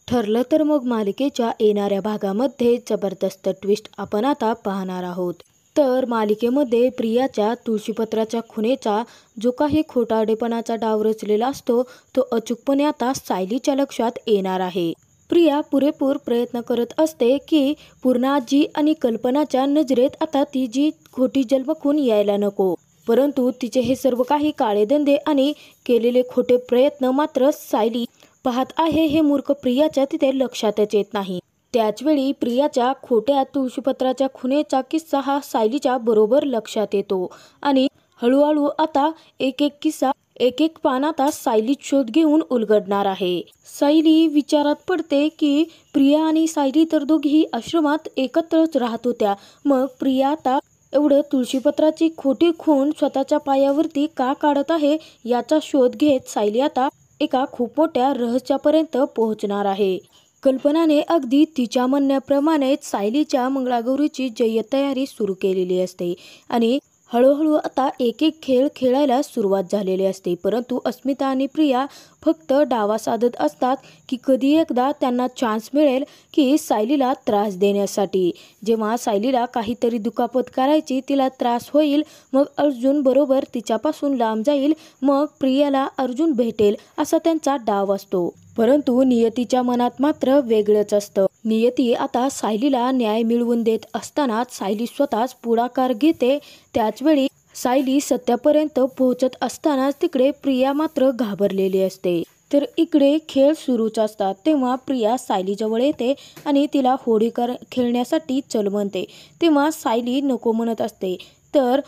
ठरलं तर मग मालिकेच्या येणाऱ्या भागामध्ये जबरदस्त ट्विस्ट आपण आता पाहणार आहोत। तर मालिकेमध्ये प्रियाच्या तुळशीपत्राच्या खुनेचा जो काही खोटारडेपणाचा डाव रचलेला असतो तो अचूकपणे आता सायलीच्या लक्षात येणार आहे। प्रिया पुरेपूर प्रयत्न करत असते की पूर्णाजी आणि कल्पनाच्या नजरेत आता ती जी खोटी जन्मखून यायला नको, परंतु तिचे हे सर्व काही काळेधंदे आणि केलेले खोटे प्रयत्न मात्र सायली पाहत आहे हे मूर्ख प्रियाच्या तिथे लक्षातच येत नाही। त्याचवेळी प्रियाच्या खोट्या तुळशीपत्राच्या खुनेचा किस्सा हा सायलीच्या बरोबर लक्षात येतो आणि हळूहळू आता एक एक किस्सा एक एक पान आता सायली शोध घेऊन उलगडणार आहे। सायली विचारात पडते की प्रिया आणि सायली तर दोघीही आश्रमात एकत्रच राहत होत्या, मग प्रिया आता एवढं तुळशीपत्राची खोटी खून स्वतःच्या पायावरती का काढत आहे याचा शोध घेत सायली आता एका खूप मोठ्या रहस्यापर्यंत पोहोचणार आहे। कल्पनाने अगदी तिच्या म्हणण्याप्रमाणेच सायलीच्या मंगळागौरीची जय्यत तयारी सुरू केलेली असते आणि हळूहळू आता एक एक खेळ खेळायला सुरुवात झालेली असते, परंतु अस्मिता आणि प्रिया फक्त डावा साधत असतात की कधी एकदा त्यांना चान्स मिळेल की सायलीला त्रास देण्यासाठी। जेव्हा सायलीला काहीतरी दुखापत करायची, तिला त्रास होईल, मग अर्जुन बरोबर तिच्यापासून लांब जाईल, मग प्रियाला अर्जुन भेटेल असा त्यांचा डाव असतो। परंतु नियतीच्या मनात मात्र वेगळंच असतं। नियती आता सायलीला न्याय मिळवून देत असताना सायली स्वतःच पुढाकार घेते। त्याचवेळी सायली सत्यापर्यंत पोहोचत असतानाच तिकडे प्रिया मात्र घाबरलेली असते। तर इकडे खेळ सुरूच असतात तेव्हा प्रिया सायलीजवळ येते आणि तिला होडी खेळण्यासाठी चल म्हणते, तेव्हा सायली नको म्हणत असते। तर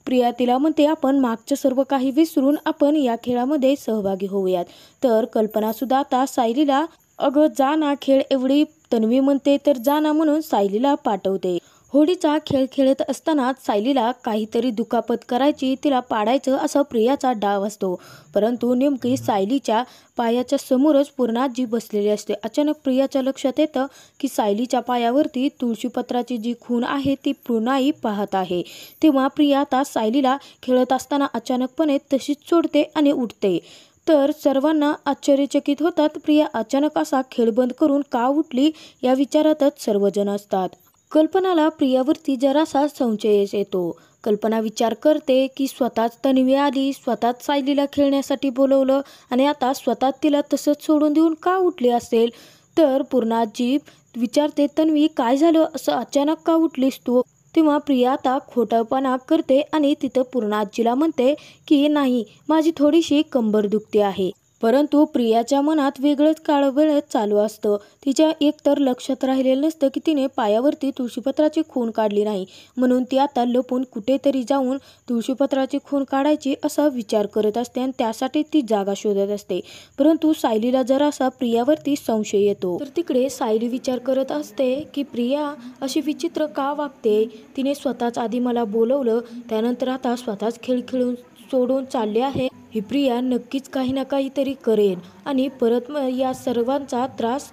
प्रिया तिला म्हणते आपण मागचं सर्व काही विसरून आपण या खेळामध्ये सहभागी होऊयात। तर कल्पना सुद्धा आता सायलीला अगं जा ना खेळ, एवढी तन्वी म्हणते तर जा ना म्हणून सायलीला पाठवते। होडीचा खेळ खेळत असताना सायलीला काहीतरी दुखापत करायची, तिला पाडायचं असा प्रियाचा डाव असतो, परंतु नेमकी सायलीच्या पायाच्या समोरच पूर्णाजी बसलेली असते। अचानक प्रियाच्या लक्षात येतं की सायलीच्या पायावरती तुळशीपत्राची जी खून आहे ती पूर्णाई पाहत आहे। तेव्हा प्रिया आता सायलीला खेळत असताना अचानकपणे तशीच सोडते आणि उठते। तर सर्वांना आश्चर्यचकित होतात, प्रिया अचानक असा खेळ बंद करून का उठली या विचारातच सर्वजण असतात। कल्पनाला प्रियावरती जरासा संशय येतो। कल्पना विचार करते की स्वतःच तन्वी आली, स्वतःच सायलीला खेळण्यासाठी बोलवलं आणि आता स्वतः तिला तसंच सोडून देऊन का उठली असेल। तर पूर्णाजी विचारते, तन्वी काय झालं, असं अचानक का उठलीस तू। तेव्हा प्रिया आता खोटापणा करते आणि तिथं पूर्णाजीला म्हणते की नाही, माझी थोडीशी कंबर दुखते आहे। परंतु प्रियाच्या मनात वेगळंच काळबेळच चालू असतं। तिच्या एकतर लक्षात राहिलेलं नसतं की तिने पायावरती तुळशीपत्राची खून काढली नाही, म्हणून ती आता लपून कुठेतरी जाऊन तुळशीपत्राची खून काढायची असा विचार करत असते आणि त्यासाठी ती जागा शोधत असते। परंतु सायलीला जरासा प्रियावरती संशय येतो। तर तिकडे सायली विचार करत असते की प्रिया अशी विचित्र का वागते, तिने स्वतःच आधी मला बोलवलं, त्यानंतर आता स्वतःच खेळ खेळून सोडून चालले आहे। ही प्रिया नक्कीच काही ना काहीतरी करेन आणि परत या सर्वांचा त्रास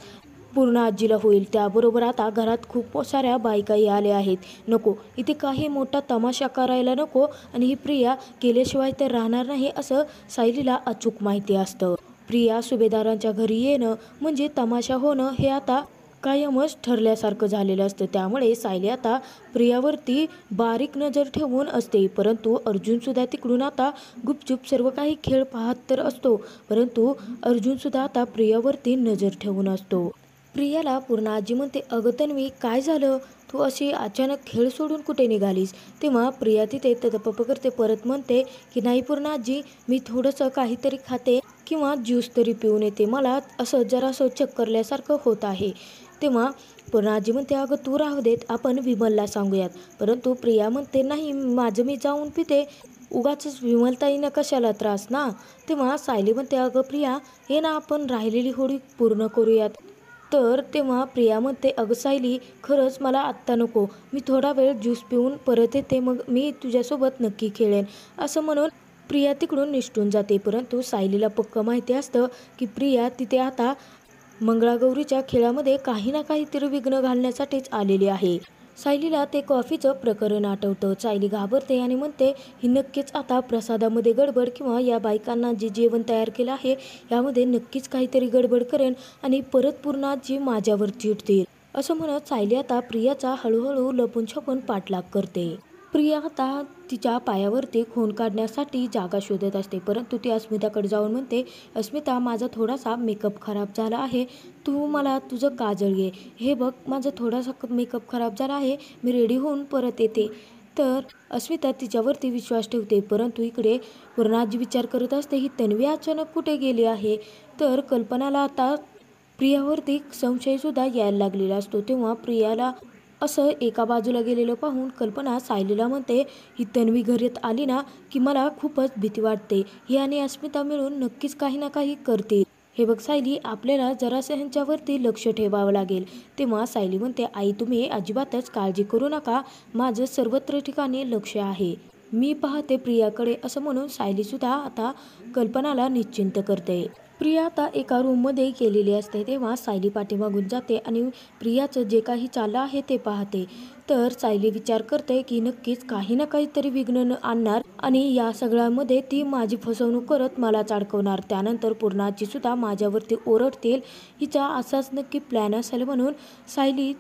पूर्ण आजीला होईल। त्याबरोबर आता घरात खूप साऱ्या बायकाही आल्या आहेत, नको इथे काही मोठा तमाशा करायला नको आणि ही प्रिया गेल्याशिवाय तर राहणार नाही असं सायलीला अचूक माहिती असतं। प्रिया सुभेदारांच्या घरी येणं म्हणजे तमाशा होणं हे आता कायमच ठरल्यासारखं झालेलं असतं। त्यामुळे सायली आता प्रियावरती बारीक नजर ठेवून असते, परंतु अर्जुन सुद्धा तिकडून आता गुपचूप सर्व काही खेळ पाहत तर असतो, परंतु अर्जुन सुद्धा आता प्रियावरती नजर ठेवून असतो। प्रियाला पूर्णाजी म्हणते, अगं तन्वी काय झालं, तू अशी अचानक खेळ सोडून कुठे निघालीस। तेव्हा प्रिया तिथे ततपप करते, परत म्हणते की नाही पूर्णाजी, मी थोडंसं काहीतरी खाते किंवा ज्यूस तरी पिऊन येते, मला असं जरासं चक्करल्यासारखं होत आहे। तेव्हा पूर्णाजी म्हणते, अगं तू राहू देत, आपण विमलला सांगूयात। परंतु प्रिया म्हणते नाही, माझं मी जाऊन पिते, उगाच विमलताईंना कशाला त्रास ना। तेव्हा सायली म्हणते, अगं प्रिया हे ना, आपण राहिलेली होडी पूर्ण करूयात। तर तेव्हा प्रिया म्हणते, अगं सायली खरंच मला आत्ता नको, मी थोडा वेळ ज्यूस पिऊन परत येते, मग मी तुझ्यासोबत नक्की खेळेन असं म्हणून प्रिया तिकडून निसटून जाते। परंतु सायलीला पक्क माहिती असतं की प्रिया तिथे आता मंगळागौरीच्या खेळामध्ये काही ना काहीतरी विघ्न घालण्यासाठीच आलेली आहे। सायलीला ते कॉफीचं प्रकरण आठवतं. सायली घाबरते आणि म्हणते ही नक्कीच आता प्रसादामध्ये गडबड किंवा या बायकांना जे जेवण तयार केलं आहे यामध्ये नक्कीच काहीतरी गडबड करेन आणि परत पूर्ण आजी माझ्यावर चिडतील. असं म्हणत सायली आता प्रियाचा हळूहळू लपून छपून पाठलाग करते. प्रिया आता तिच्या पायावरती खून काढण्यासाठी जागा शोधत असते, परंतु ती अस्मिताकडे जाऊन म्हणते, अस्मिता माझा थोडासा मेकअप खराब झाला आहे, तू मला तुझं काजळ घे. हे बघ माझा थोडासा मेकअप खराब झाला आहे, मी रेडी होऊन परत येते. तर अस्मिता तिच्यावरती विश्वास ठेवते, परंतु इकडे पूर्णाजी विचार करत असते ही तन्वी अचानक कुठे गेली आहे. तर कल्पनाला आता प्रियावरती संशयसुद्धा यायला लागलेला असतो. तेव्हा प्रियाला असं एका बाजूला गेलेलं पाहून कल्पना सायलीला म्हणते ही तन्वी घरात आली ना की मला खूपच भीती वाटते. ही आणि अस्मिता मिळून नक्कीच काही ना काही करतील. हे बघ सायली, आपल्याला जरासं ह्यांच्यावरती लक्ष ठेवावं लागेल. तेव्हा सायली म्हणते आई तुम्ही अजिबातच काळजी करू नका, माझं सर्वत्र ठिकाणी लक्ष आहे, मी पाहते प्रियाकडे. असं म्हणून सायलीसुद्धा आता कल्पनाला निश्चिंत करते. प्रिया आता एका रूममध्ये गेलेली असते, तेव्हा सायली पाठीमागून जाते आणि प्रियाचं जे काही चाललं आहे ते पाहते. तर सायली विचार करते की नक्कीच काही ना काहीतरी विघ्न आणणार आणि या सगळ्यामध्ये ती माझी फसवणूक करत मलाच अडकवणार. त्यानंतर पूर्णाची सुद्धा माझ्यावरती ओरडतील. हिचा असाच नक्की प्लॅन असेल म्हणून सायली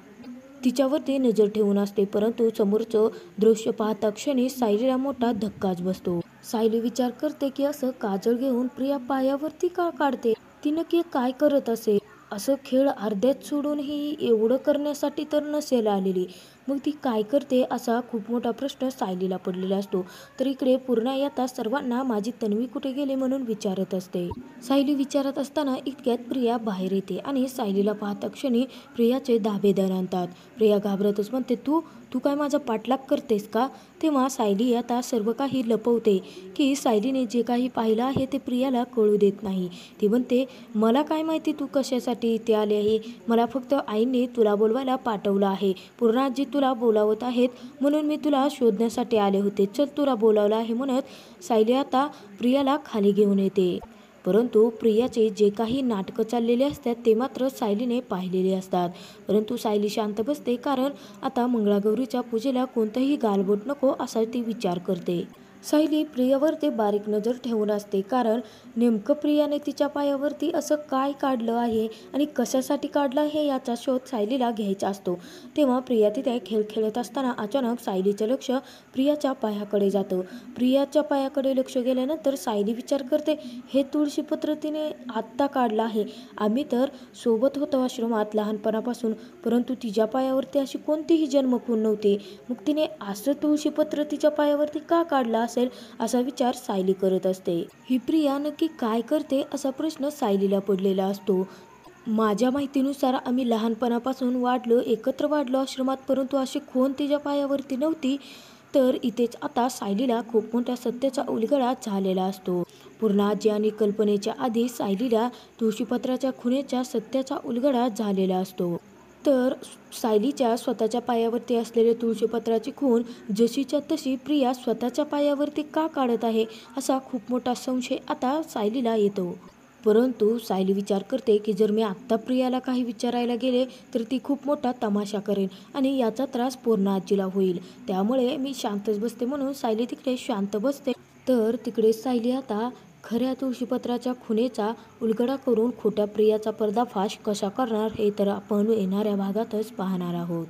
तिच्यावरती नजर ठेवून असते. परंतु समोरचं दृश्य पाहता क्षणी सायलीला मोठा धक्काच बसतो. सायली विचार करते की असं काजळ घेऊन प्रिया पायावरती का काढते, ती नक्की काय करत असेल. असं खेळ अर्ध्यात सोडून ही एवढं करण्यासाठी तर नसेल आलेली, मग ती काय करते असा खूप मोठा प्रश्न सायलीला पडलेला असतो. तर इकडे पूर्ण येता सर्वांना माझी तन्वी कुठे गेली म्हणून विचारत असते. सायली विचारत असताना इतक्यात प्रिया बाहेर येते आणि सायलीला पाहता क्षणी प्रियाचे धाबेदार आणतात. प्रिया घाबरतच म्हणते तू तू काय माझा पाठलाग करतेस का. तेव्हा सायली आता सर्व काही लपवते की सायलीने जे काही पाहिलं आहे ते प्रियाला कळू देत नाही. ती म्हणते मला काय माहिती तू कशासाठी इथे आले आहे, मला फक्त आईने तुला बोलवायला पाठवलं आहे, पूर्णाजी तुला बोलावत आहेत म्हणून मी तुला शोधण्यासाठी आले होते, चल तुला बोलावलं आहे. म्हणत सायली आता प्रियाला खाली घेऊन येते. परंतु प्रियाचे जे काही नाटकं चाललेले असतात ते मात्र सायलीने पाहिलेले असतात. परंतु सायली शांत बसते, कारण आता मंगळागौरीच्या पूजेला कोणतंही गालबोट नको असा ती विचार करते. सायली प्रियावरती बारीक नजर ठेवून असते, कारण नेमकं प्रियाने तिच्या पायावरती असं काय काढलं आहे आणि कशासाठी काढलं आहे याचा शोध सायलीला घ्यायचा असतो. तेव्हा प्रिया तिथे खेळ खेळत असताना अचानक सायलीचं लक्ष प्रियाच्या पायाकडे जातं. प्रियाच्या पायाकडे लक्ष गेल्यानंतर सायली विचार करते हे तुळशीपत्र तिने आत्ता काढलं आहे, आम्ही तर सोबत होतो आश्रमात लहानपणापासून, परंतु तिच्या पायावरती अशी कोणतीही जन्मखून नव्हती, मग तिने असं तुळशीपत्र तिच्या पायावरती का काढलं असा विचार सायली करत असते. ही प्रिया नक्की काय करते असा प्रश्न सायलीला पडलेला असतो. माझ्या माहितीनुसार आम्ही लहानपणापासून एकत्र वाढलो आश्रमात, परंतु अशी खून तिच्या पायावरती नव्हती. तर इथेच आता सायलीला खूप मोठ्या सत्याचा उलगडा झालेला असतो. पूर्णाजी आणि कल्पनेच्या आधी सायलीला तुळशीपत्राच्या खुनेच्या सत्याचा उलगडा झालेला असतो. तर सायलीच्या स्वतःच्या पायावरती असलेले तुळशीपत्राची खून जशीच्या तशी प्रिया स्वतःच्या पायावरती का काढत आहे असा खूप मोठा संशय आता सायलीला येतो. परंतु सायली विचार करते की जर मी आत्ता प्रियाला काही विचारायला गेले तर ती खूप मोठा तमाशा करेन आणि याचा त्रास पूर्णाजीला होईल, त्यामुळे मी शांतच बसते. म्हणून सायली तिकडे शांत बसते. तर तिकडे सायली आता खऱ्या तुळशीपत्राच्या खुनेचा उलगडा करून खोट्या प्रियाचा पर्दाफाश कसा करणार हे तर आपण येणाऱ्या भागातच पाहणार आहोत.